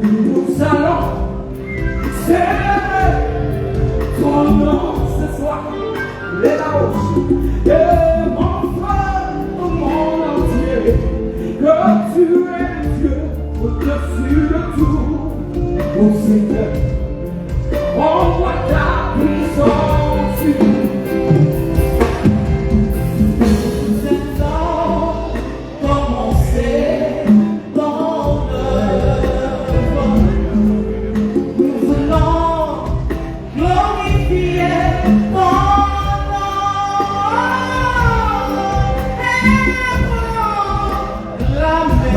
Nous allons célébrer ton nom ce soir. Les Laos et mon frère au monde entier, que tu es Dieu au-dessus de tout. Mon Seigneur, on voit ta puissance sur nous. Nous allons commencer ton œuvre. Nous voulons glorifier ton nom et proclamer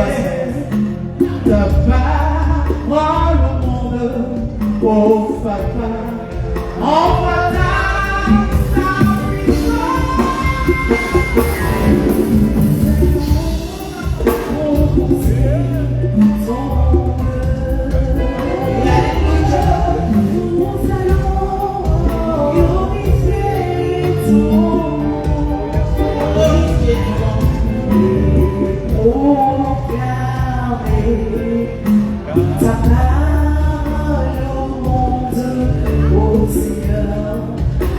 ta parole au monde. Oh, Papa, on voit ta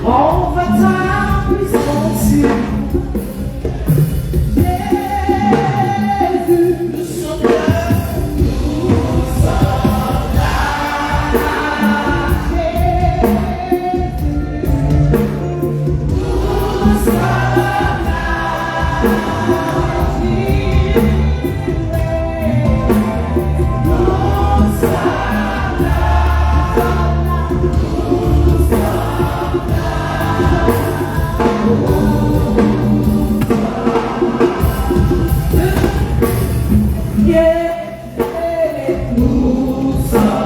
on va ta puissance sur Jésus, nous sommes là, nous sommes là. Jésus, nous sommes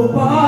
Oh,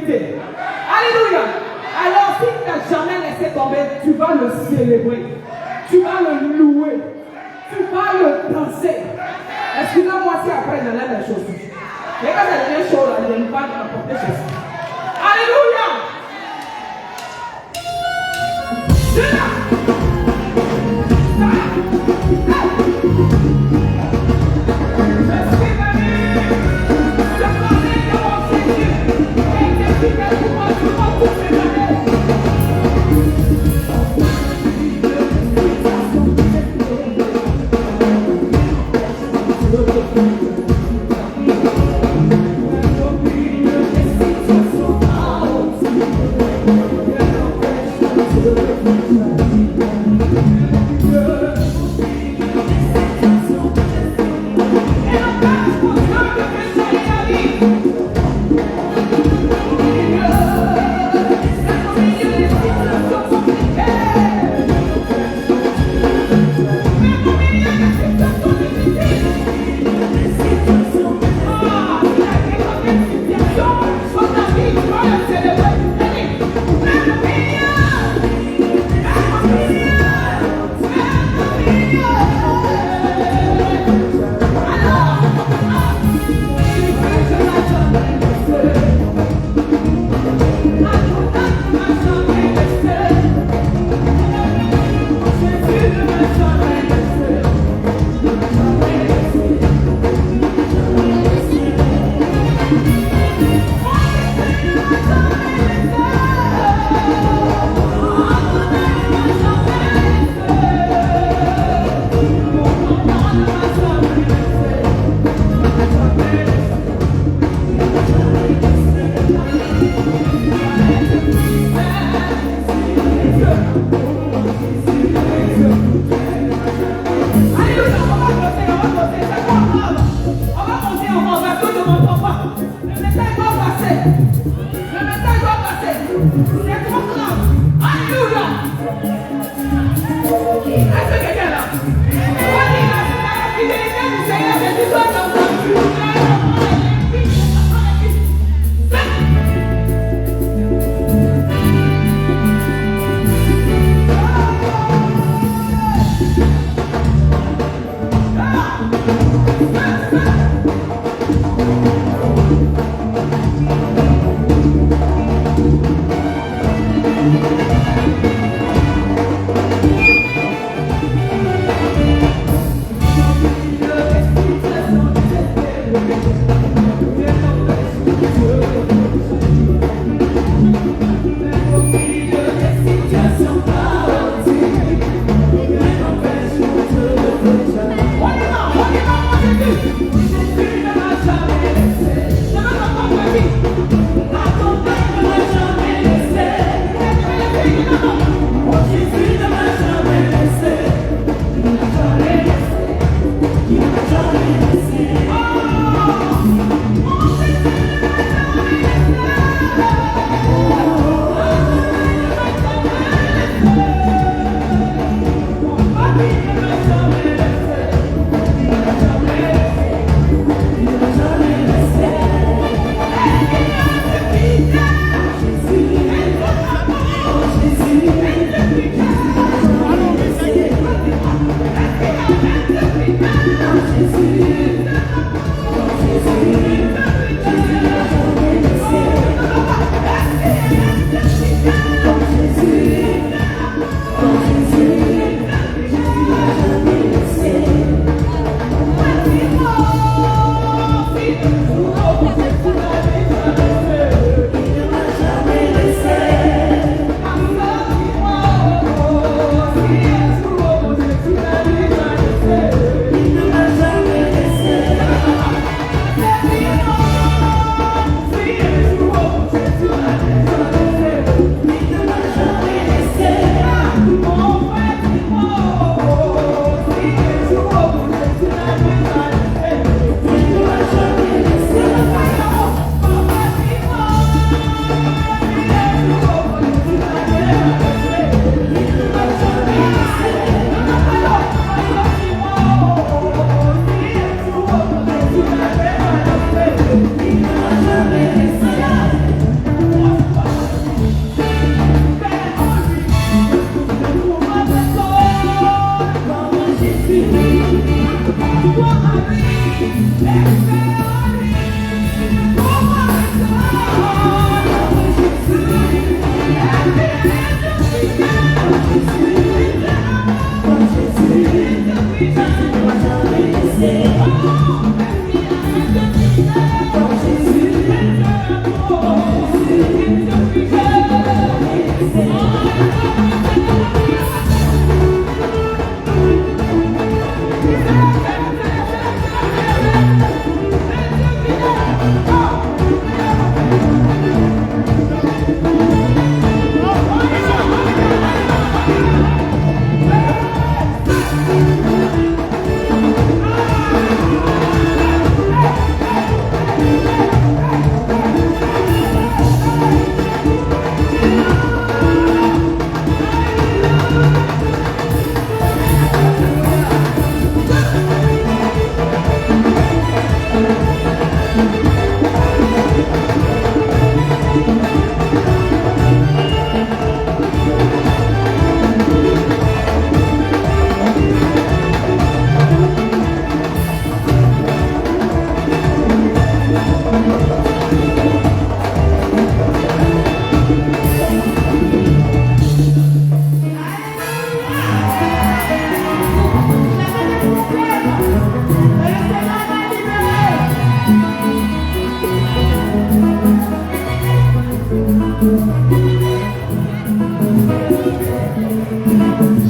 sécurité. Alléluia. Alors si tu n'as jamais laissé tomber, tu vas le célébrer. Tu vas le louer. Tu vas le danser. Excusez-moi si après il enlève les choses. Mais quand ça devient chaud, là, il ne va pas apporter Jésus. Alléluia. C'est là. Yeah.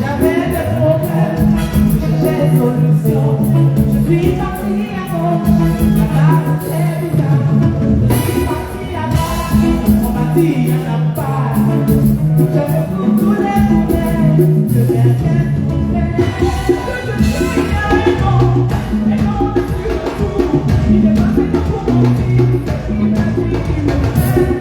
J'avais des problèmes, j'ai des solutions. Je suis parti à gauche, la place est bizarre. Je suis parti à droite, on m'a dit il n'y en a pas. Je veux pour tous les problèmes, je viens bien trouver. Que je suis un non, et non de sur le coup. Il est passé pour mon fils, il m'a dit qu'il me fait.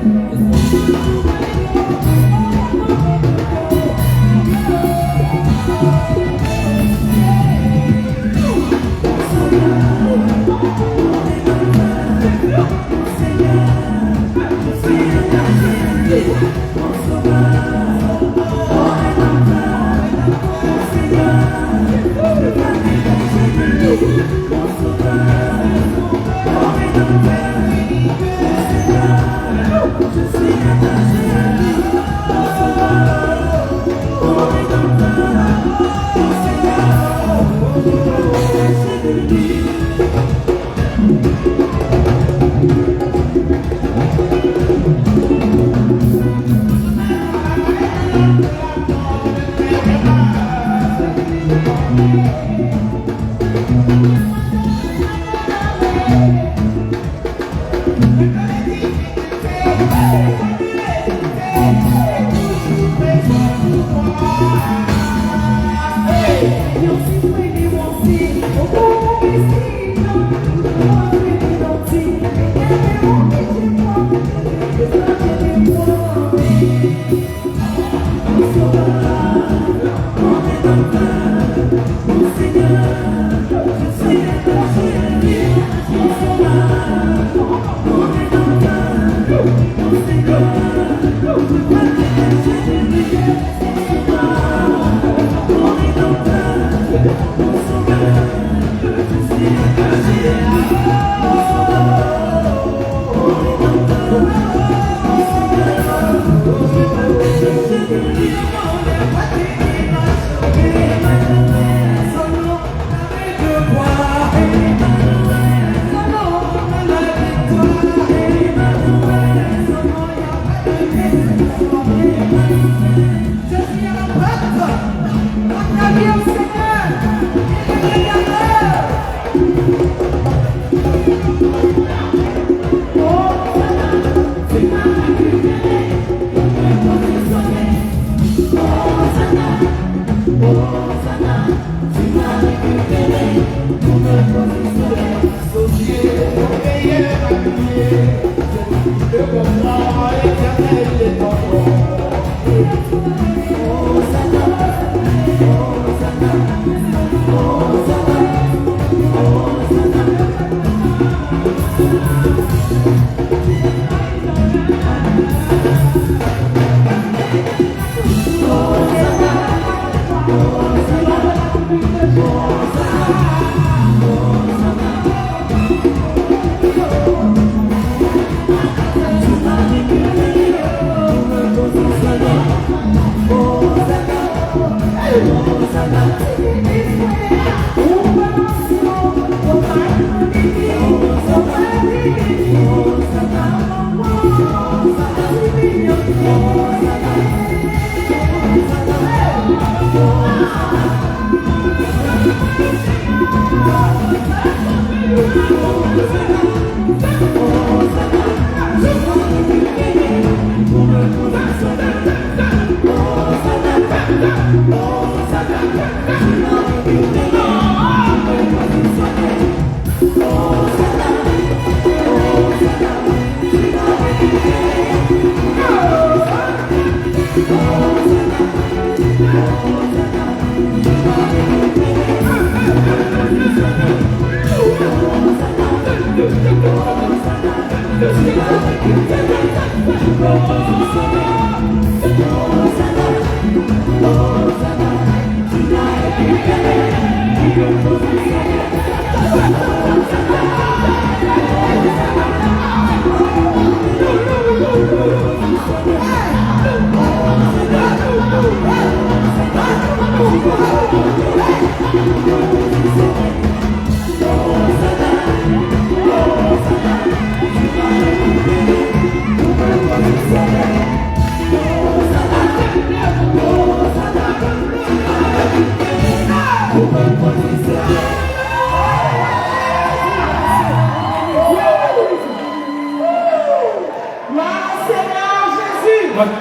Hosanna,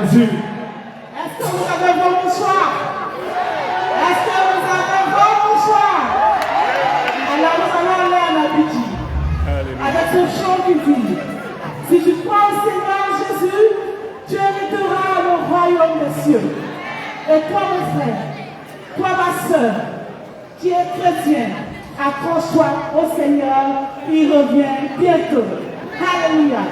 Jésus. Est-ce que vous avez vos mouchoirs? Est-ce que vous avez vos mouchoirs? Alors nous allons aller à la Bible avec ce chant qui dit: si tu crois au Seigneur Jésus, tu hériteras le royaume des cieux. Et toi, mon frère, toi, ma soeur, qui es chrétien, accroche-toi au Seigneur, il revient bientôt. Alléluia.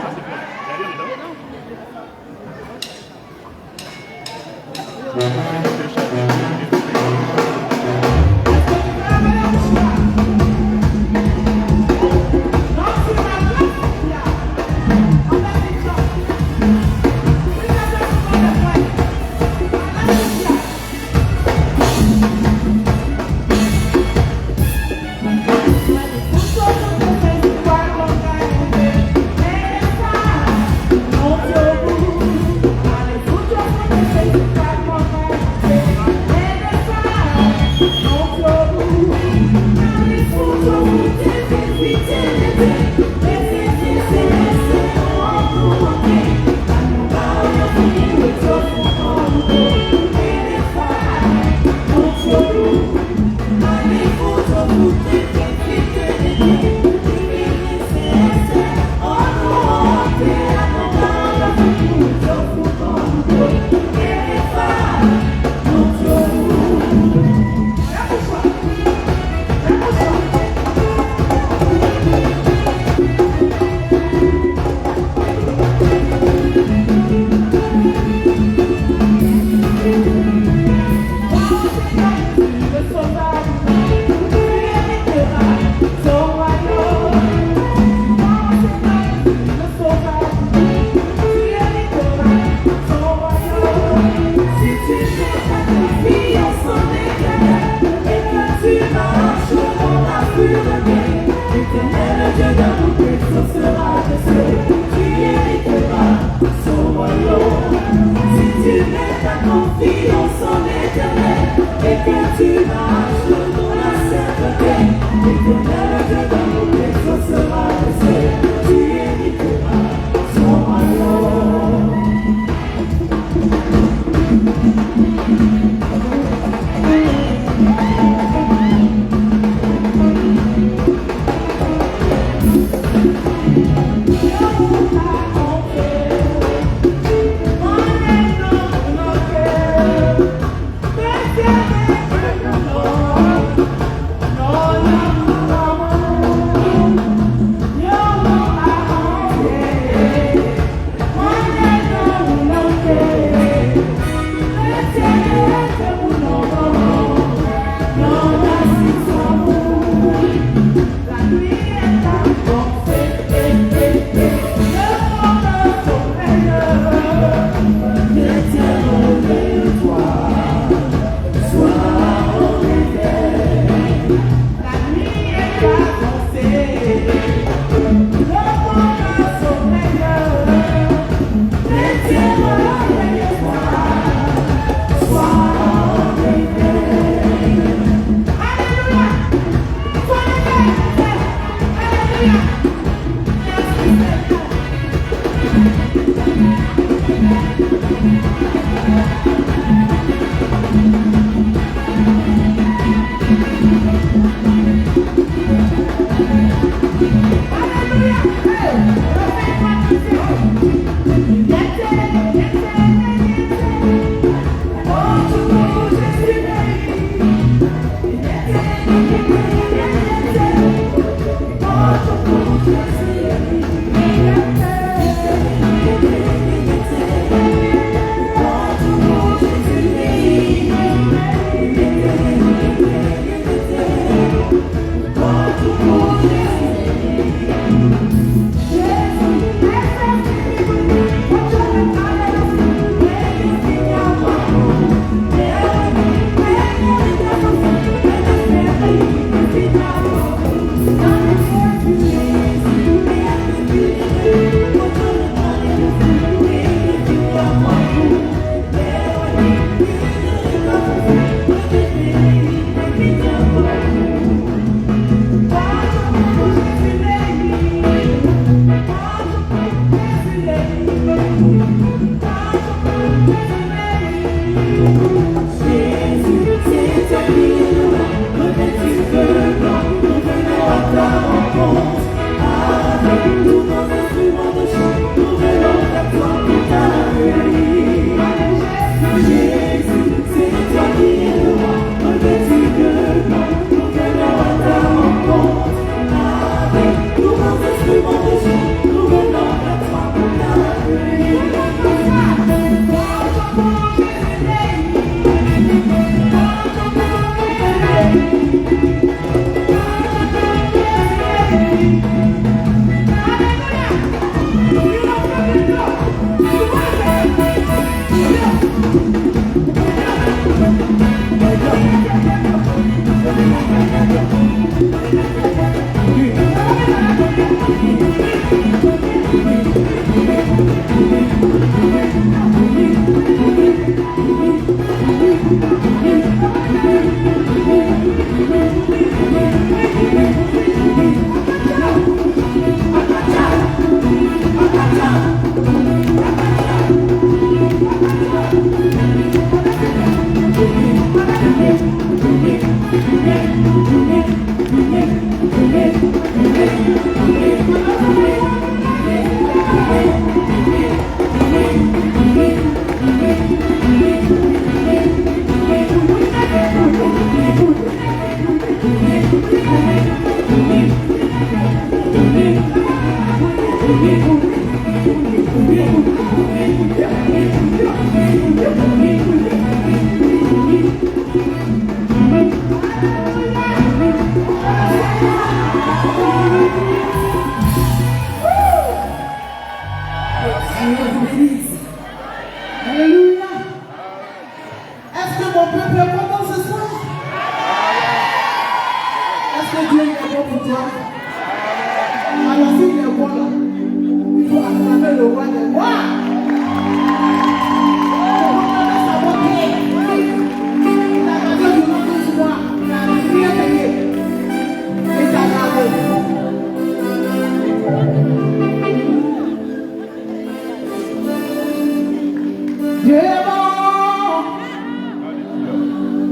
Dieu est bon.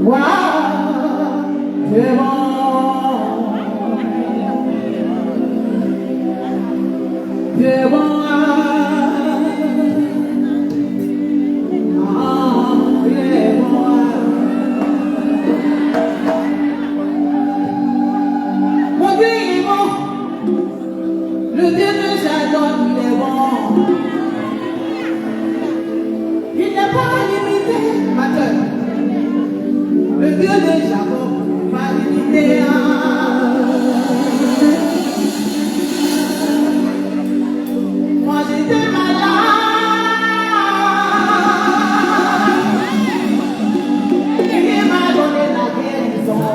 Waouh, Dieu est bon. Dieu est bon. Le Dieu de Jacob, il est bon. Il n'est pas limité, ma cœur. Le Dieu de Jacob, pas limité. Moi j'étais malade. Et il m'a donné la guérison.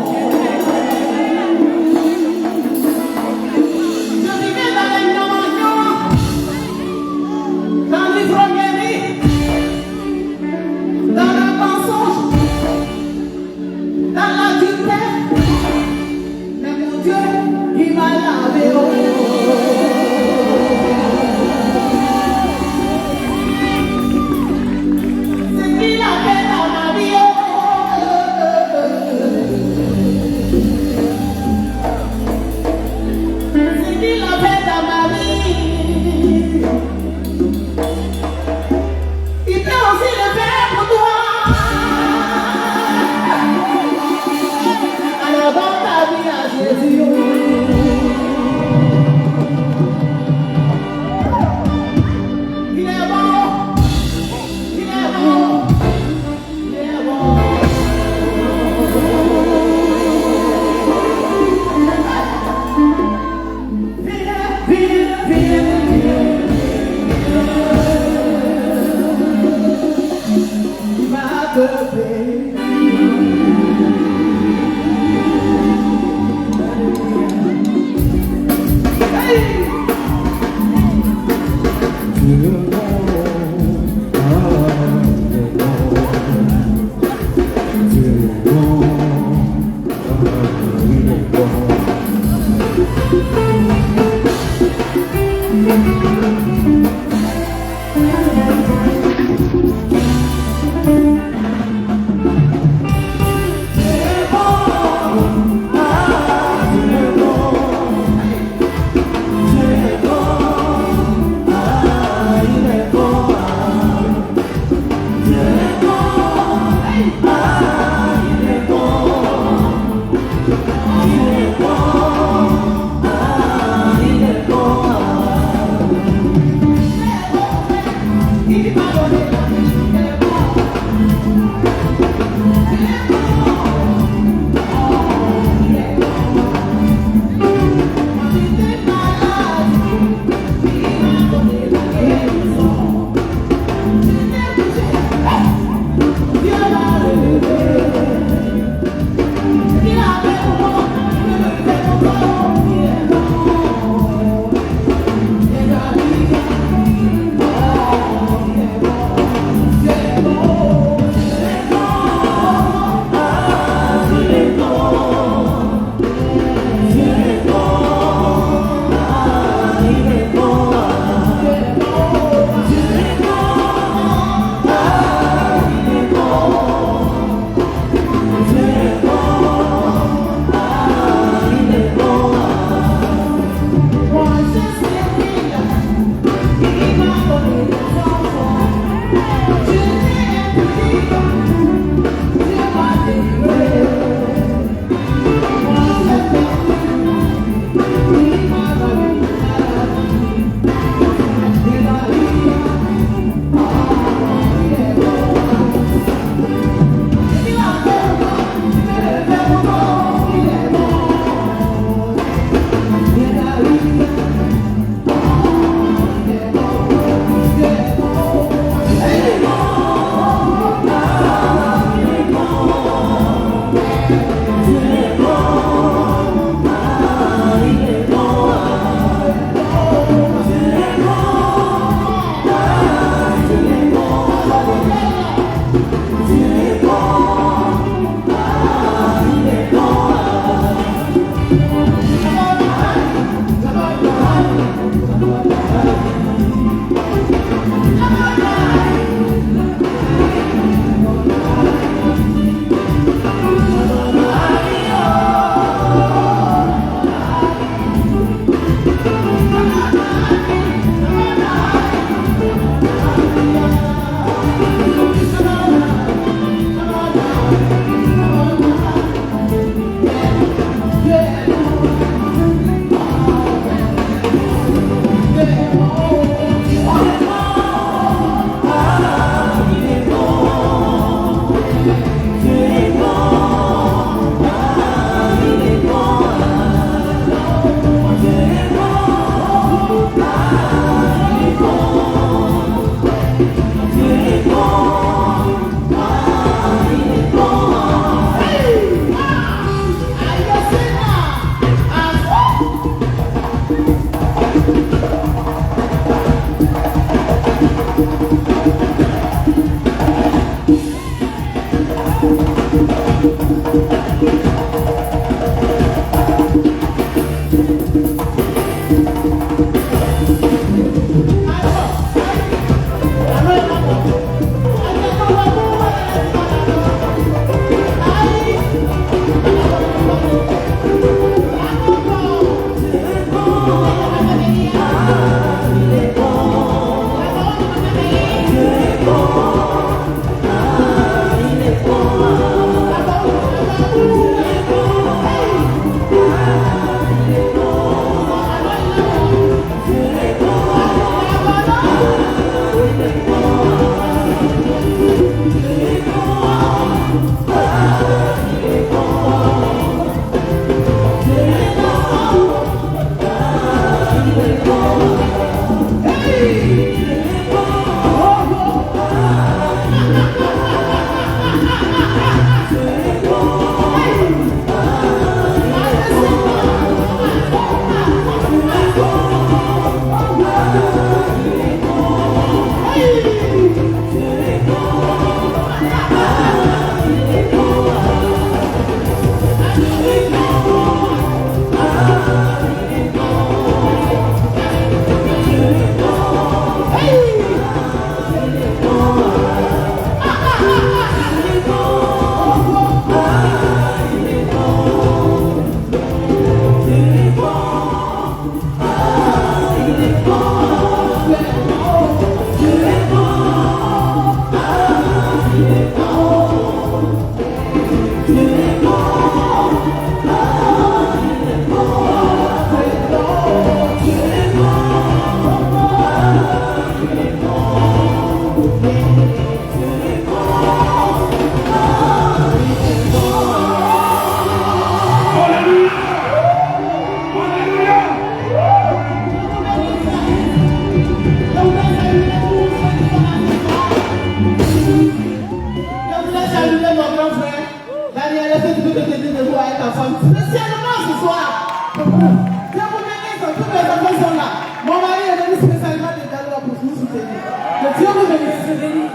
personnes, spécialement ce soir. Pour vous. Je vous bénisse, toutes les personnes sont là. Mon mari est venu spécialement de Daloa pour nous soutenir. Que Dieu vous bénisse.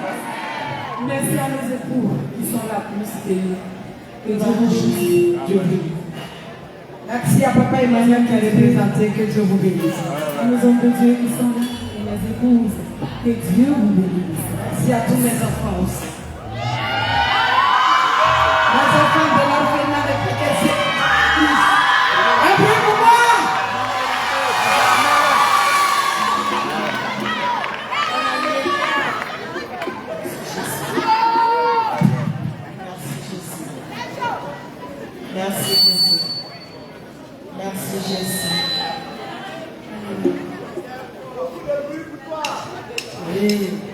Merci à nos époux qui sont là pour nous soutenir. Que Dieu vous bénisse. Dieu vous bénisse. Merci à Papa Emmanuel qui a représenté. Que Dieu vous bénisse. Nous hommes de Dieu qui sont là et les épouses. Que Dieu vous bénisse. Merci à tous mes enfants aussi. Les enfants de l'orphelinat de PTC. Un peu pour moi. Merci Jésus. Merci Jésus. Oui.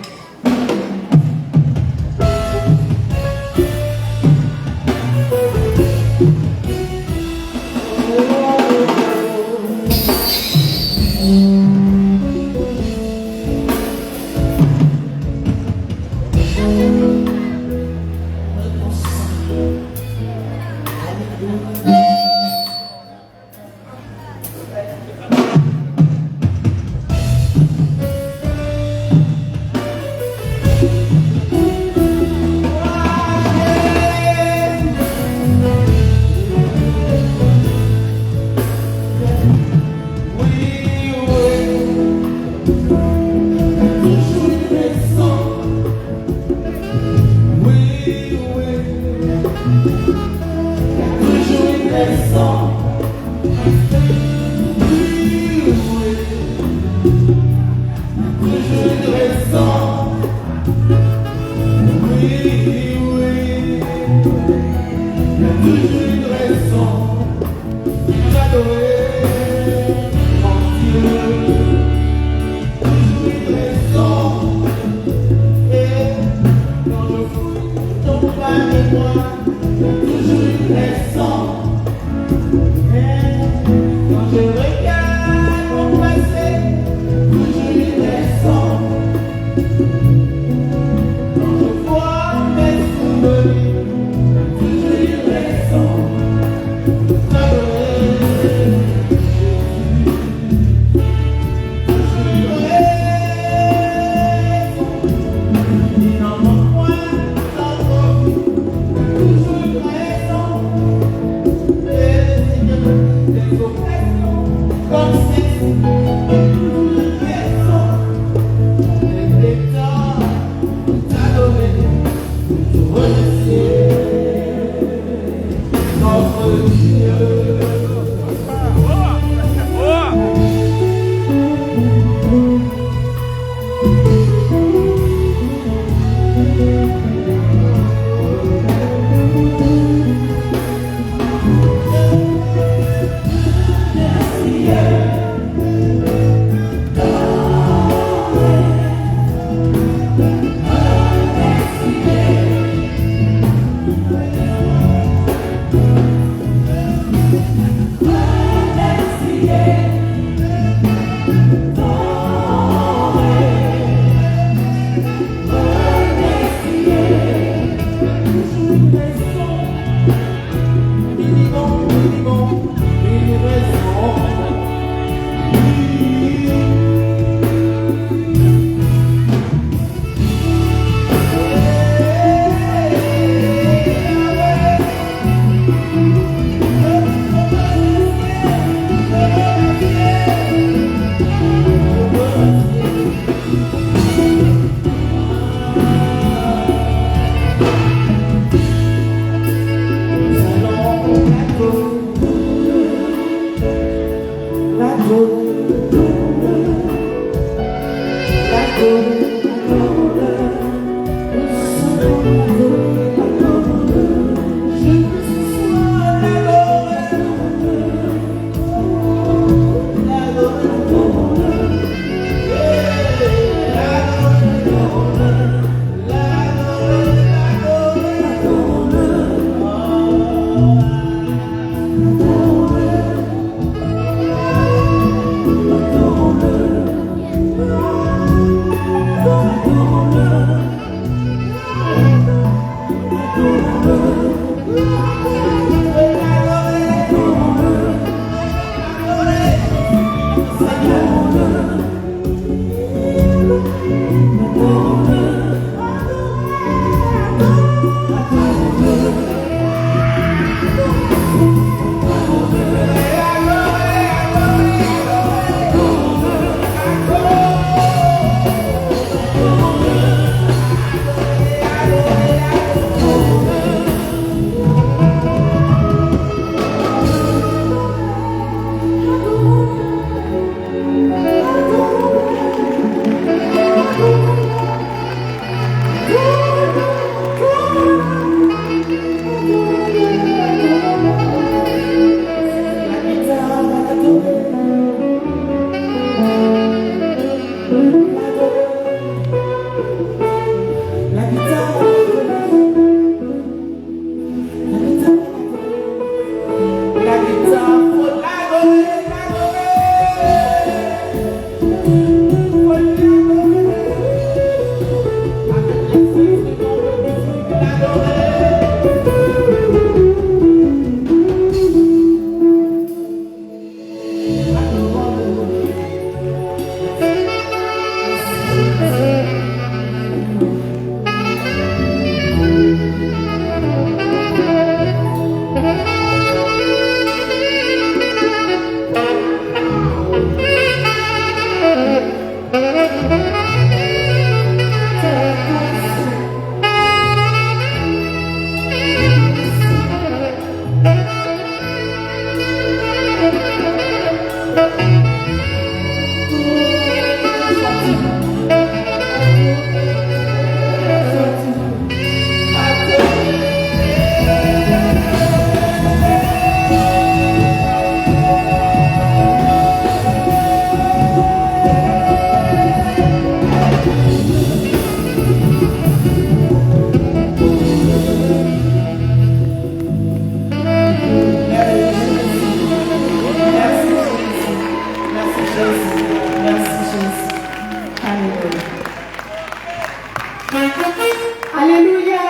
Alléluia.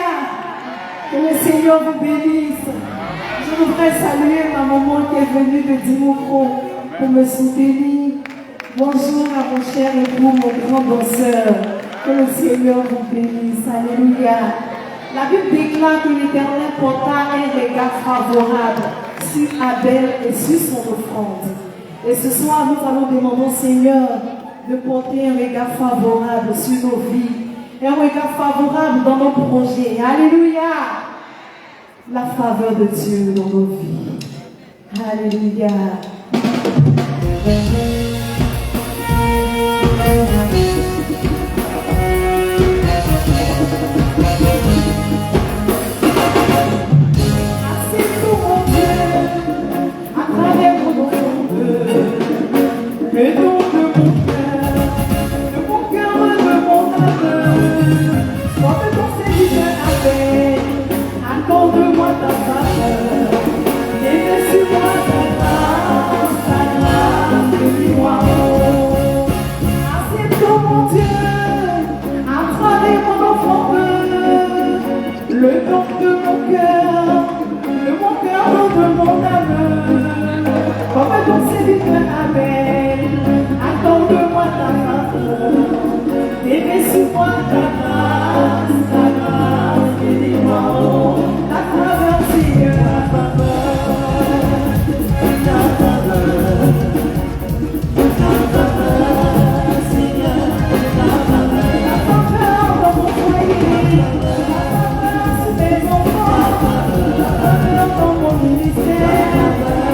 Que le Seigneur vous bénisse. Je voudrais saluer ma maman qui est venue de Dimoko pour me soutenir. Bonjour à mon cher époux, mon grand danseur. Que le Seigneur vous bénisse. Alléluia. La Bible déclare que l'Éternel porta un regard favorable sur Abel et sur son offrande. Et ce soir, nous allons demander au Seigneur de porter un regard favorable sur nos vies et un regard favorable dans nos projets. Alléluia. La faveur de Dieu dans nos vies. Alléluia. Le don de mon cœur, de mon âme, sois de ton Seigneur avec, accorde-moi ta faveur, et sur moi ta grâce, bénis-moi. Accepte mon Dieu, à travers mon enfant, le don de mon cœur, de mon âme, comme ton Seigneur avec. Accorde-moi ta faveur, et sur moi ta grâce, bénis-moi, ta faveur, Seigneur, ta faveur, Seigneur, ta faveur dans mon foyer, ta faveur sur mes enfants, ta faveur dans mon ministère, ta faveur.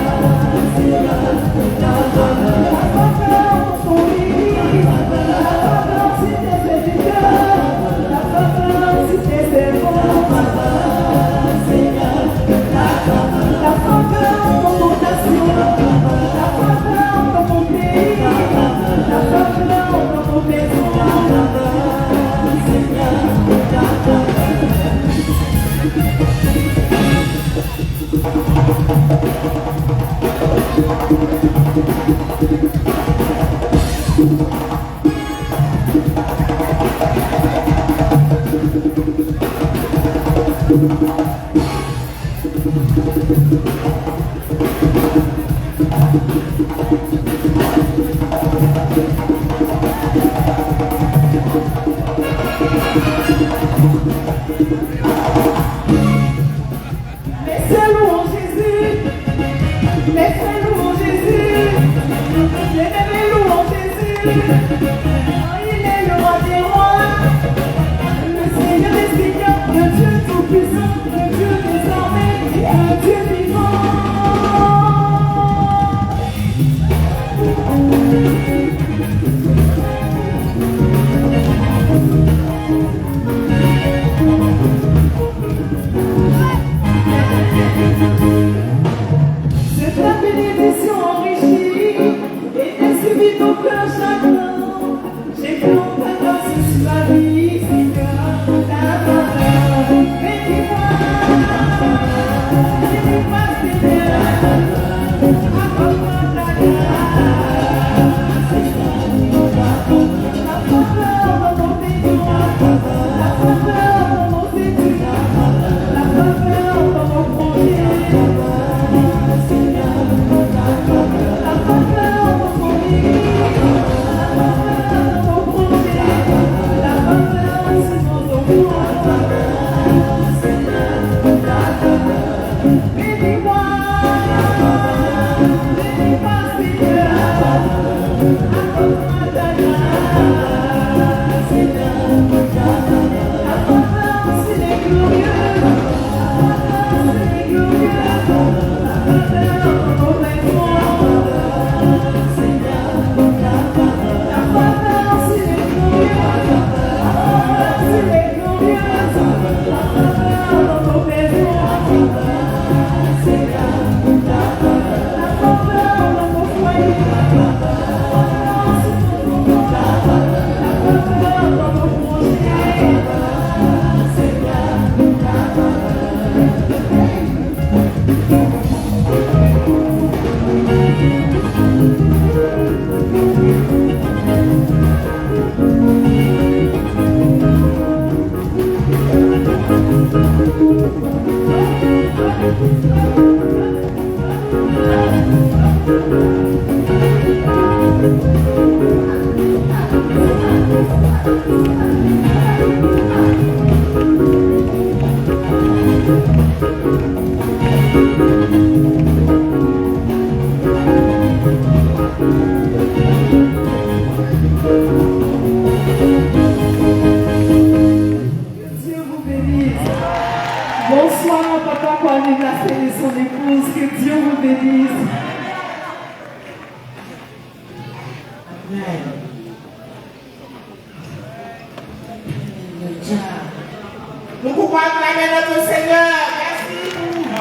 Nous pouvons acclamer notre Seigneur. Merci.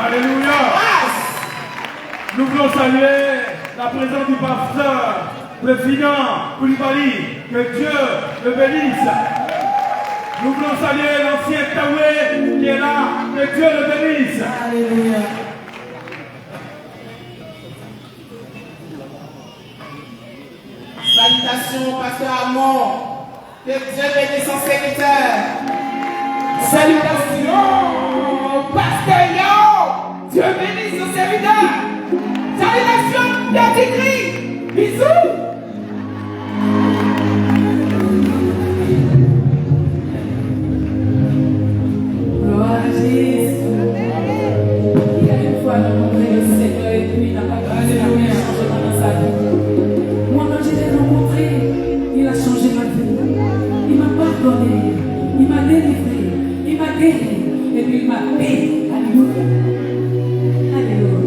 Alléluia. Nous voulons saluer la présence du pasteur, le finant, Koulibaly. Que Dieu le bénisse. Nous voulons saluer l'ancien Taoué qui est là. Que Dieu le bénisse. Alléluia. Salutations, pasteur Armand. Que Dieu bénisse son serviteur. Salutations, pasteur Yo. Dieu bénisse son serviteur. Salutations, Père Bisous. Gloire à Jésus. Il y a une fois rencontré le Seigneur et puis il n'a pas grâce à rien changement dans sa vie. Moi, quand je l'ai rencontré, il a changé ma vie. Il m'a pardonné, il m'a délivré, il m'a guéri et puis il m'a béni. Alléluia. Alléluia.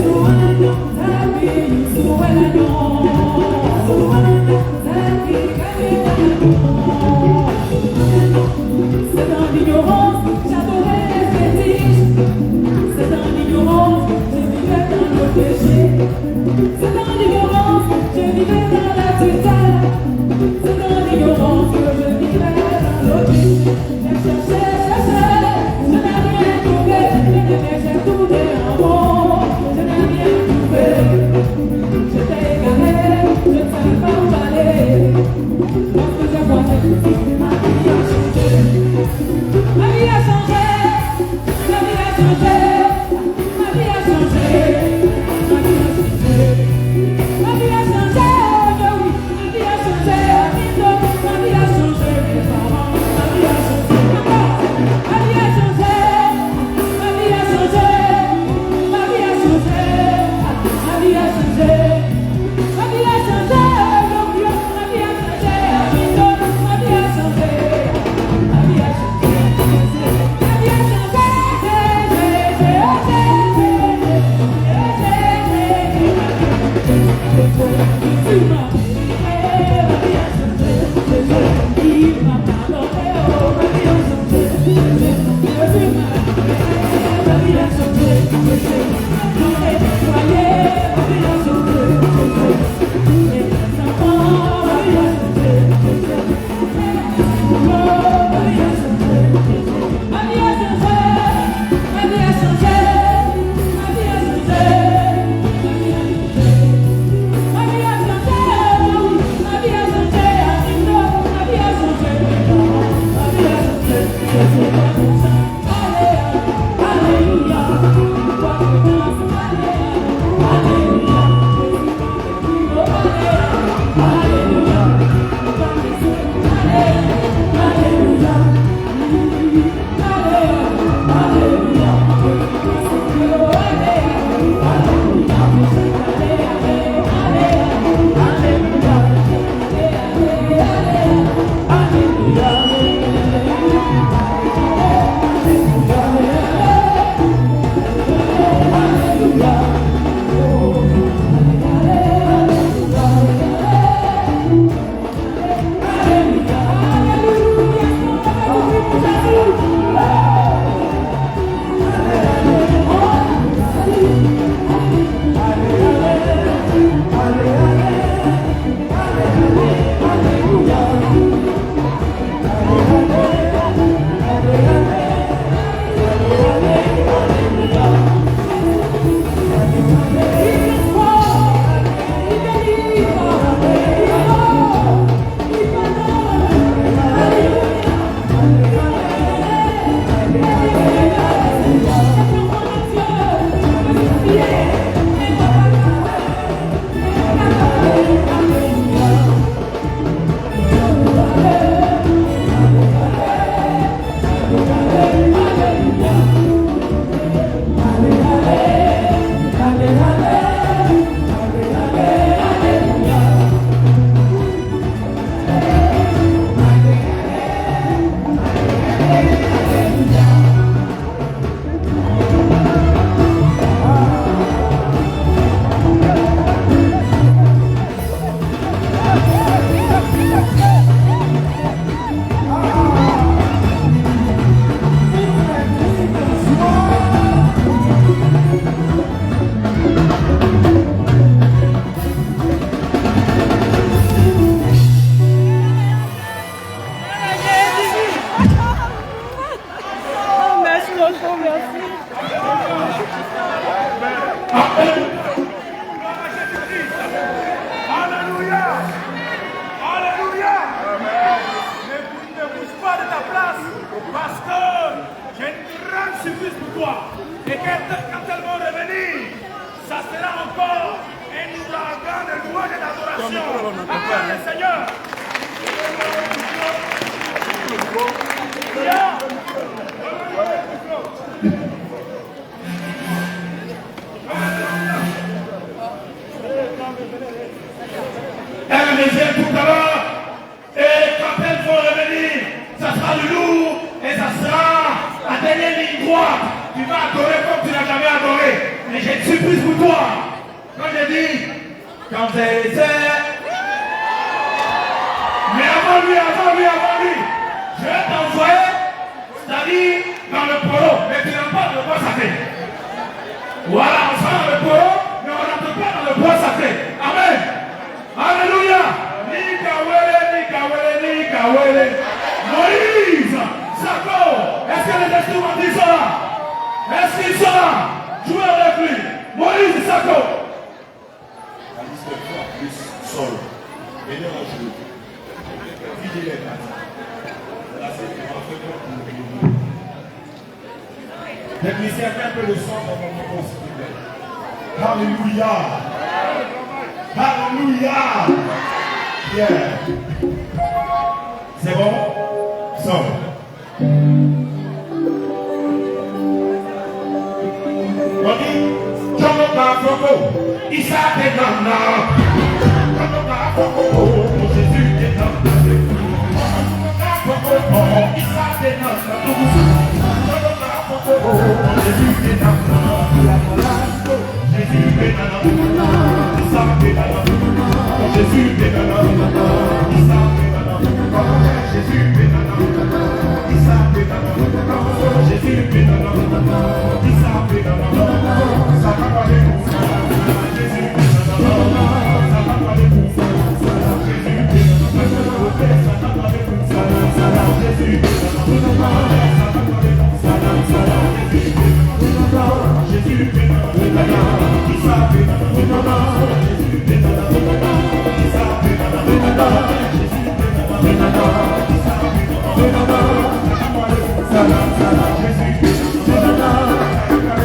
So Quand j'ai dit, quand c'est... Mais avant lui, je vais t'envoyer, c'est-à-dire dans le polo, mais tu n'as pas le bois sacré. Voilà, on sera dans le polo, mais on n'entre pas dans le bois sacré. Amen. Alléluia. Nikawele. Moïse, Sako, est-ce que les instrumentistes sont là? Est-ce qu'ils sont là? Jouez avec lui. Moïse, Sako. La liste est plus sol. Venez en jouer. Videz les cartes. Là, c'est technicien, fais un peu le son dans mon micro, s'il vous plaît. Alléluia. Alléluia. Yeah. C'est bon? Son. On dit, Jean-Luc Afoko, Isaac et Nana. Jean-Luc Afoko, Jésus et Nana. Jean-Luc Afoko, Isaac et Nana. Jean-Luc Afoko, Jésus et Nana. Jésus et Nana. Isaac et Nana. Jésus et Nana. Isaac et Nana. Jésus et Nana. Isaac et Nana. Jésus et Nana. Isaac et Nana. Ça va pas les coups. Jésus et Nana. Ça va pas les coups. Jésus et Nana. Ça va pas les coups. Jésus et Nana. Ça va pas les coups. Jésus et Nana. Isaac et Nana. Jésus et Nana. Isaac et Nana. Jésus et Nana.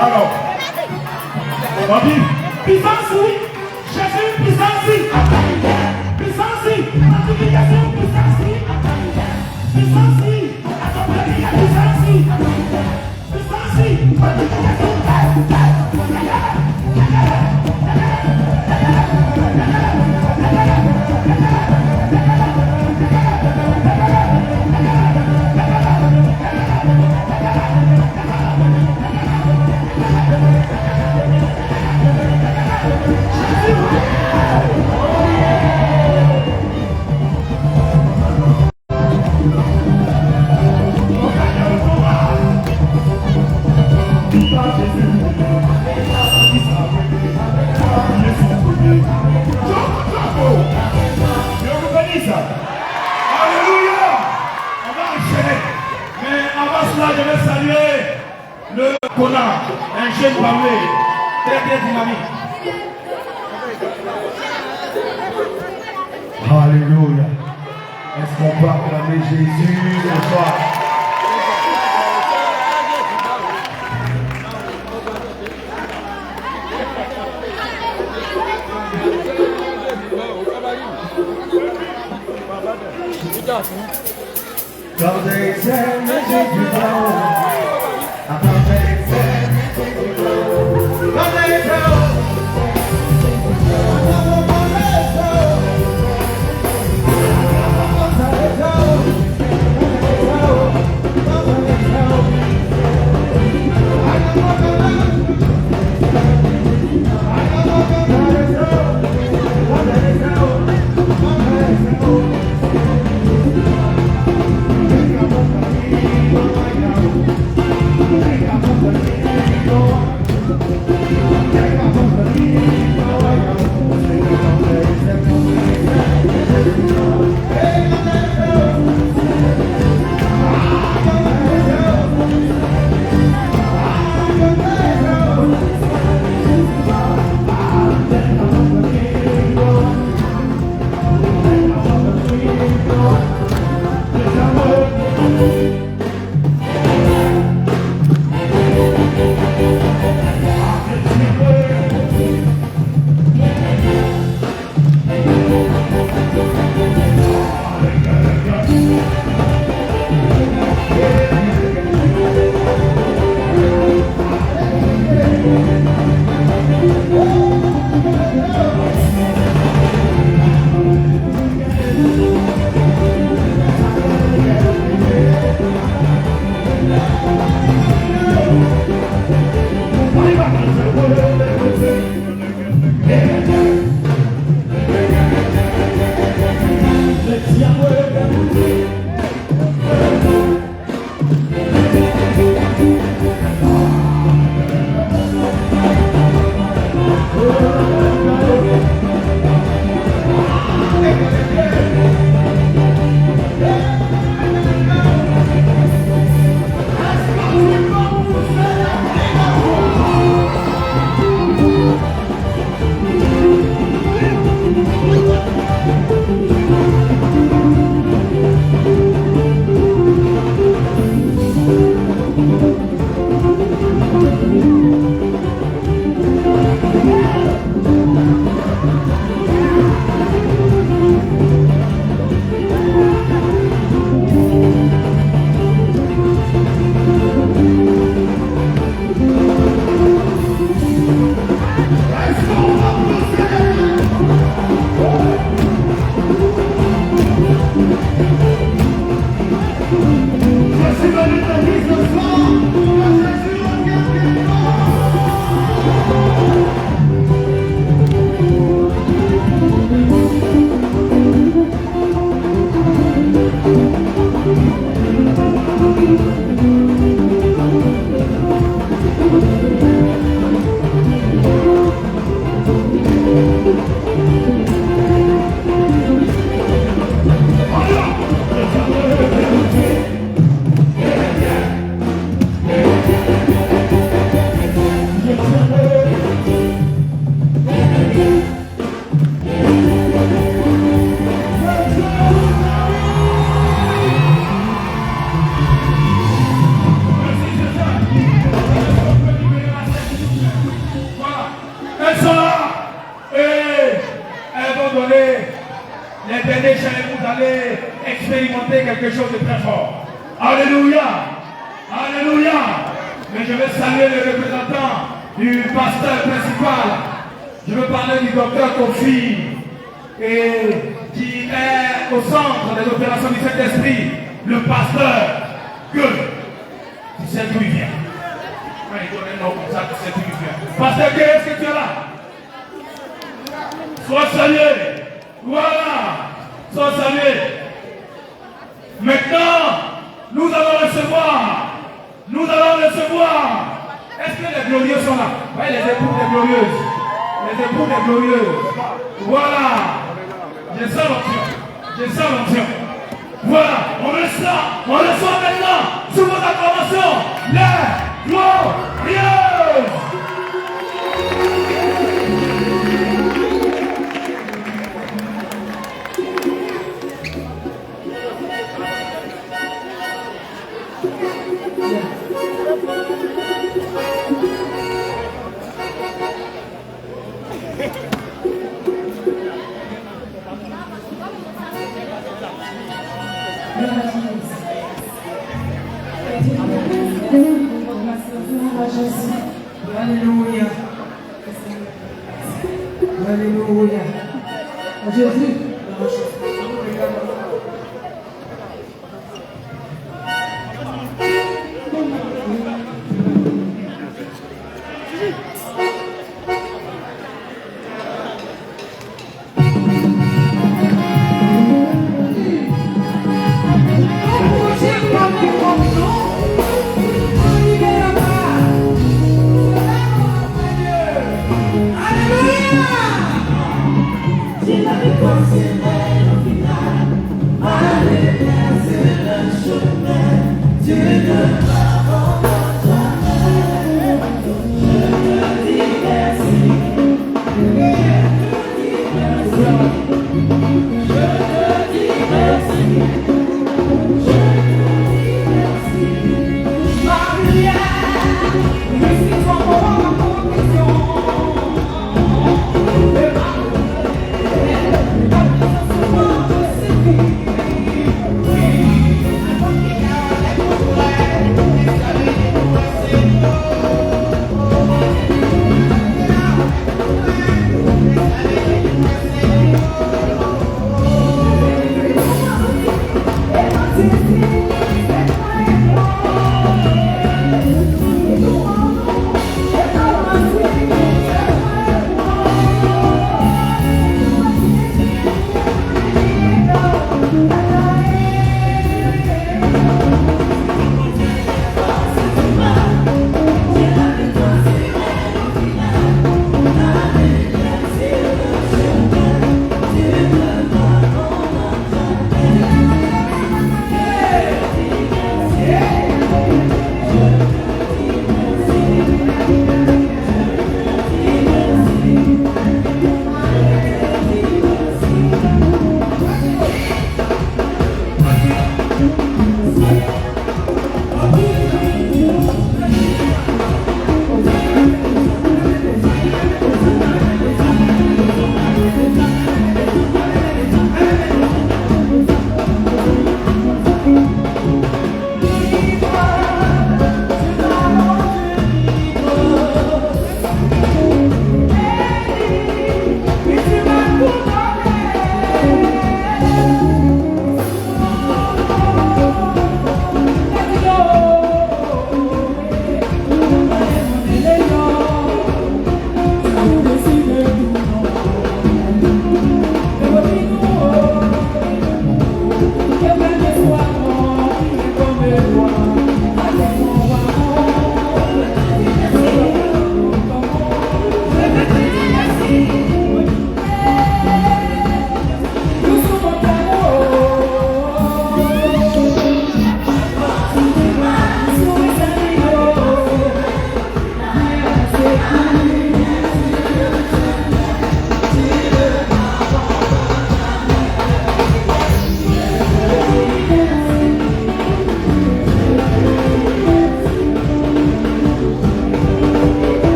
Alors, on dit, puissance, Jésus, puissance, puissance, multiplication, puissance, puissance, accompagnement, puissance, puissance, multiplication, je vais saluer le Kona, un jeune bambé, très dynamique. Alléluia. Est-ce qu'on peut acclamer Jésus ce soir? Quand j'exaime Jésus, quand j'exaime Jésus, quand expérimenter quelque chose de très fort. Alléluia. Alléluia. Mais je vais saluer les représentants du pasteur principal. Je veux parler du docteur Kofi, et qui est au centre des opérations du Saint-Esprit, le pasteur Gueux. Tu sais d'où il vient. Quand il donne un nom comme ça, tu sais d'où il vient. Pasteur Gueux, est-ce que tu es là? Sois salué. Voilà. Sois salué. Maintenant, nous allons recevoir. Nous allons recevoir. Est-ce que les glorieux sont là? Oui, les époux des glorieuses. Les époux des glorieuses. Voilà. Je sens l'onction. Je sens l'onction. Voilà. On reçoit maintenant, sous vos acclamations, les glorieuses. Alléluia. Alléluia. Jésus. Tu ne m'abandonnes jamais.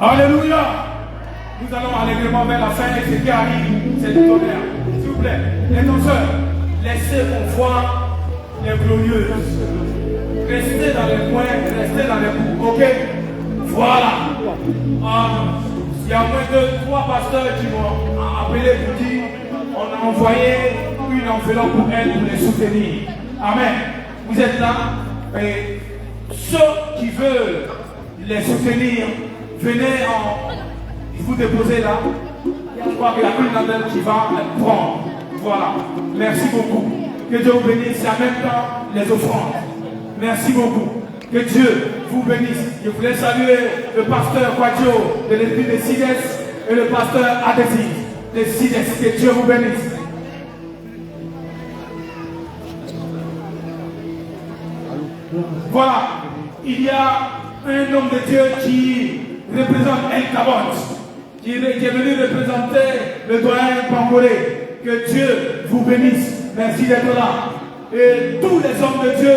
Alléluia. Nous allons allègrement vers la fin et ce qui arrive, c'est du tonnerre. S'il vous plaît, les danseurs, laissez-moi voir les glorieuses. Restez dans les coins, restez dans les coups, ok? Voilà. Il y a moins de 3 pasteurs qui m'ont appelé pour dire on a envoyé une enveloppe pour elles pour les soutenir. Amen. Vous êtes là et ceux qui veulent les soutenir, venez vous déposer là. Je crois qu'il y a une d'entre elles qui va prendre. Voilà. Merci beaucoup. Que Dieu vous bénisse et en même temps les offrandes. Merci beaucoup. Que Dieu vous bénisse. Je voulais saluer le pasteur Quadio de l'église de Sides et le pasteur Adesi de Sides. Que Dieu vous bénisse. Voilà. Il y a un homme de Dieu qui représente El Cabot, qui est venu représenter le doyen Pangolé. Que Dieu vous bénisse. Merci d'être là. Et tous les hommes de Dieu,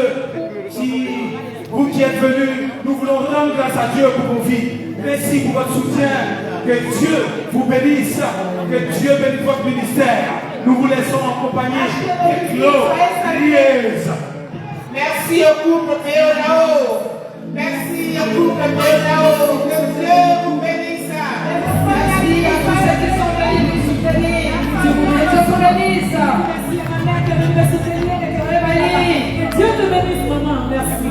vous qui êtes venus, nous voulons rendre grâce à Dieu pour vos vies. Merci pour votre soutien. Que Dieu vous bénisse. Que Dieu bénisse votre ministère. Nous vous laissons en compagnie de Claude Riez. Merci au couple Théodao. Merci au couple Théodao. Que Dieu vous bénisse. Merci à tous ceux qui sont venus nous soutenir. Que Dieu te bénisse. Merci à ma mère qui est venue me soutenir et te réveiller. Que Dieu te bénisse, maman. Merci.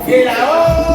Et là-haut,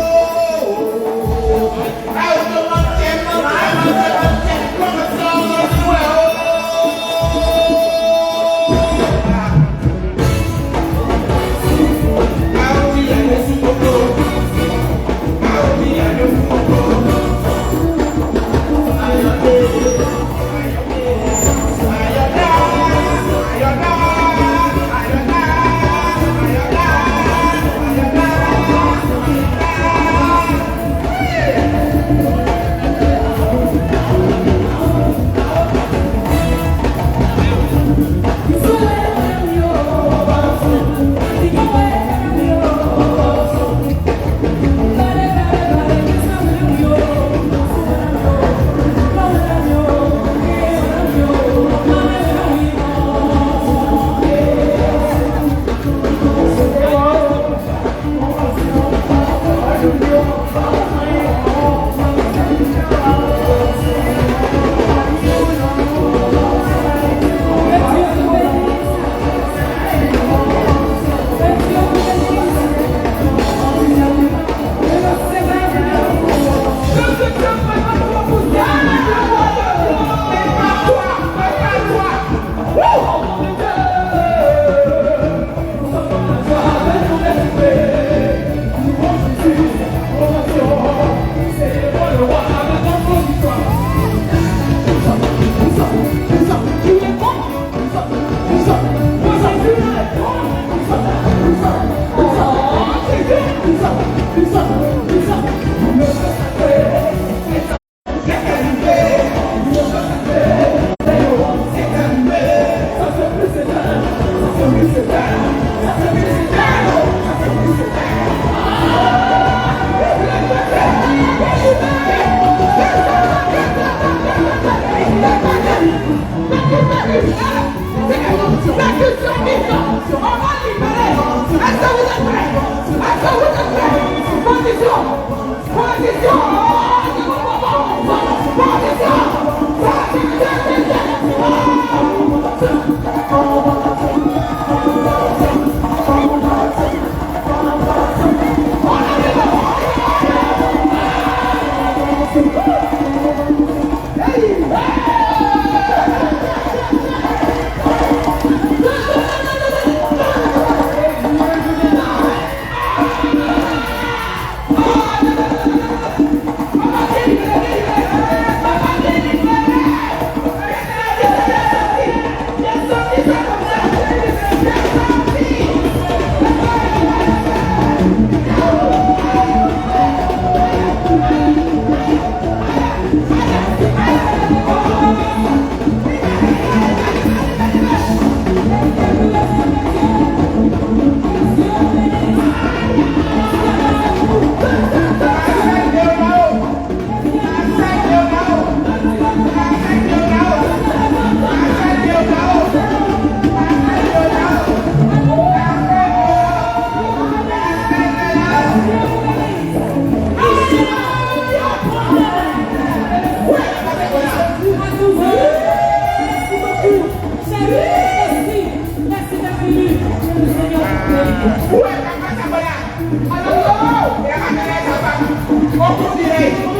Alô, é a galera da Bacu.